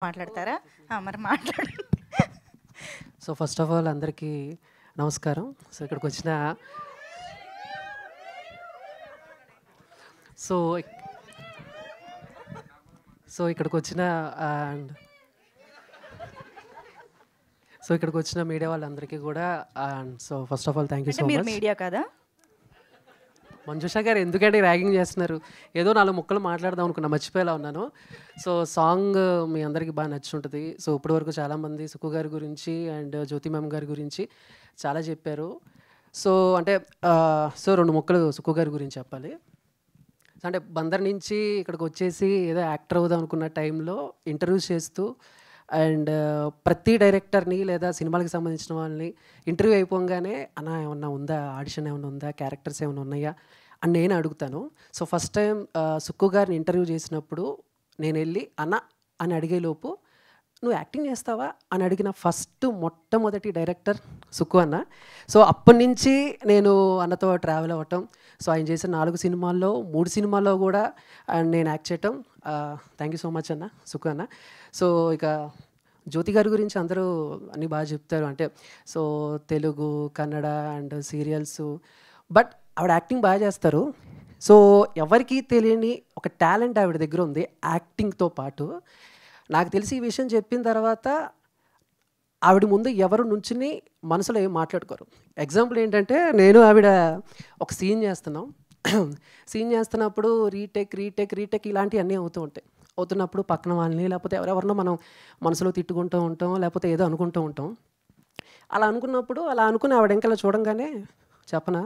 మాట్లాడతారా? మరి మాట్లాడండి. సో ఫస్ట్ ఆఫ్ ఆల్ అందరికీ నమస్కారం. సో ఇక్కడికి వచ్చిన సో సో ఇక్కడికి వచ్చిన అండ్ సో ఇక్కడికి వచ్చిన మీడియా వాళ్ళందరికీ కూడా and so first of all thank you so మీరు మచ్. మీడియా కదా? మంజుషా గారు ఎందుకంటే ర్యాగింగ్ చేస్తున్నారు? ఏదో 4 ముక్కలు మాట్లాడదాం అనుకున్నా, మర్చిపోయేలా ఉన్నాను. సో సాంగ్ మీ అందరికీ బాగా నచ్చుంటుంది. సో ఇప్పటివరకు చాలామంది సుక్కు గారి గురించి అండ్ జ్యోతి మ్యామ్ గారి గురించి చాలా చెప్పారు. సో అంటే సో 2 ముక్కలు సుక్కు గారి గురించి చెప్పాలి. అంటే బందర్ నుంచి ఇక్కడికి వచ్చేసి ఏదో యాక్టర్ అవుదాం అనుకున్న టైంలో ఇంటర్వ్యూస్ చేస్తూ అండ్ ప్రతి డైరెక్టర్ని లేదా సినిమాలకు సంబంధించిన వాళ్ళని ఇంటర్వ్యూ అయిపోగానే అన్న ఏమన్నా ఉందా, ఆడిషన్ ఏమైనా ఉందా, క్యారెక్టర్స్ ఏమైనా ఉన్నాయా అని నేను అడుగుతాను. సో ఫస్ట్ టైం సుక్కు గారిని ఇంటర్వ్యూ చేసినప్పుడు నేను వెళ్ళి అన్న అని అడిగేలోపు నువ్వు యాక్టింగ్ చేస్తావా అని అడిగిన మొట్టమొదటి డైరెక్టర్ సుక్కు అన్న. సో అప్పటి నుంచి నేను అన్నతో ట్రావెల్ అవ్వటం, సో ఆయన చేసిన 4 సినిమాల్లో 3 సినిమాల్లో కూడా నేను యాక్ట్ చేయటం. థ్యాంక్ యూ సో మచ్ అన్న, సుక్కు అన్న. సో ఇక జ్యోతి గారి గురించి అందరూ అన్నీ బాగా చెప్తారు, అంటే so Telugu, Kannada and serials, but ఆవిడ యాక్టింగ్ బాగా చేస్తారు. సో ఎవరికి తెలియని ఒక టాలెంట్ ఆవిడ దగ్గర ఉంది యాక్టింగ్తో పాటు. నాకు తెలిసి ఈ విషయం చెప్పిన తర్వాత ఆవిడ ముందు ఎవరు నుంచుని మనసులో ఏం మాట్లాడుకోరు. ఎగ్జాంపుల్ ఏంటంటే నేను ఆవిడ ఒక సీన్ చేస్తున్నాం. సీన్ చేస్తున్నప్పుడు రీటేక్ ఇలాంటివన్నీ అవుతున్నప్పుడు పక్కన వాళ్ళని లేకపోతే ఎవరెవరినో మనం మనసులో తిట్టుకుంటూ ఉంటాం, లేకపోతే ఏదో అనుకుంటూ ఉంటాం. అలా అనుకుని ఆవిడ ఇంకలా చూడంగానే చెప్పనా,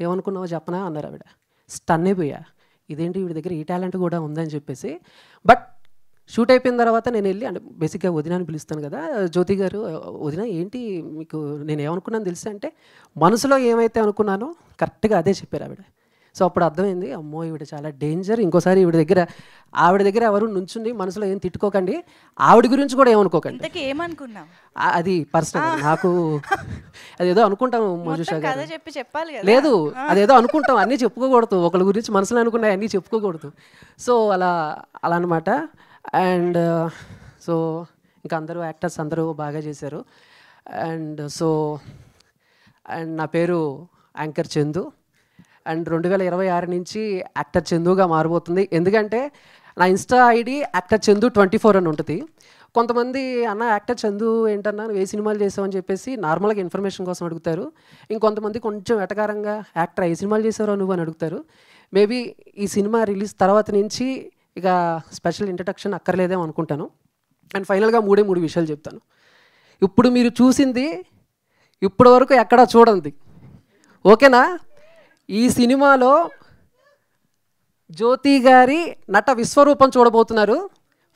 ఏమనుకున్నావో చెప్పనా అన్నారు. ఆవిడ స్టన్ అయిపోయా, ఇదేంటి వీడి దగ్గర ఈ టాలెంట్ కూడా ఉందని చెప్పేసి. బట్ షూట్ అయిపోయిన తర్వాత నేను వెళ్ళి, అంటే బేసిక్గా వదిన అని పిలుస్తాను కదా, జ్యోతి గారు వదిన ఏంటి మీకు నేను ఏమనుకున్నాను తెలుసా అంటే, మనసులో ఏమైతే అనుకున్నానో కరెక్ట్గా అదే చెప్పారు ఆవిడ. సో అప్పుడు అర్థమైంది, అమ్మో ఈవిడ చాలా డేంజర్, ఇంకోసారి ఆవిడ దగ్గర ఎవరు నుంచుండి మనసులో ఏం తిట్టుకోకండి, ఆవిడ గురించి కూడా ఏమనుకోకండి. ఏమనుకున్నావు? అది పర్సనల్, నాకు అదేదో అనుకుంటాం మంజుషా గారు. చెప్పాలి కదా? లేదు, అదేదో అనుకుంటాం, అన్నీ చెప్పుకోకూడదు, ఒకళ్ళ గురించి మనసులో అనుకున్నాయి అన్నీ చెప్పుకోకూడదు. సో అలా అనమాట. అండ్ సో ఇంకా అందరూ యాక్టర్స్ అందరూ బాగా చేశారు. అండ్ నా పేరు యాంకర్ చందు. అండ్ 2026 నుంచి యాక్టర్ చందుగా మారబోతుంది. ఎందుకంటే నా ఇన్స్టా ఐడి యాక్టర్ చందు 24 అని ఉంటుంది. కొంతమంది అన్న యాక్టర్ చందు ఏంటన్నా నువ్వు ఏ సినిమాలు చేసావని చెప్పేసి నార్మల్గా ఇన్ఫర్మేషన్ కోసం అడుగుతారు. ఇంకొంతమంది కొంచెం వెటకారంగా యాక్టర్ ఏ సినిమాలు చేసారో నువ్వు అని అడుగుతారు. మేబీ ఈ సినిమా రిలీజ్ తర్వాత నుంచి ఇక స్పెషల్ ఇంట్రడక్షన్ అక్కర్లేదేమో అనుకుంటాను. అండ్ ఫైనల్గా 3 విషయాలు చెప్తాను. ఇప్పుడు మీరు చూసింది ఇప్పటి వరకు ఎక్కడా చూడండి, ఓకేనా? ఈ సినిమాలో జ్యోతి గారి నట విశ్వరూపం చూడబోతున్నారు.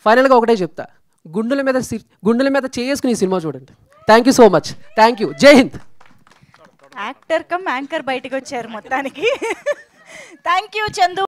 ఫైనల్గా ఒకటే చెప్తా, గుండెల మీద చేసుకుని ఈ సినిమా చూడండి. Thank you so much, thank you, జై హింద్. యాక్టర్ కమ్ యాంకర్ బయటకు వచ్చారు మొత్తానికి. Thank you Chandu.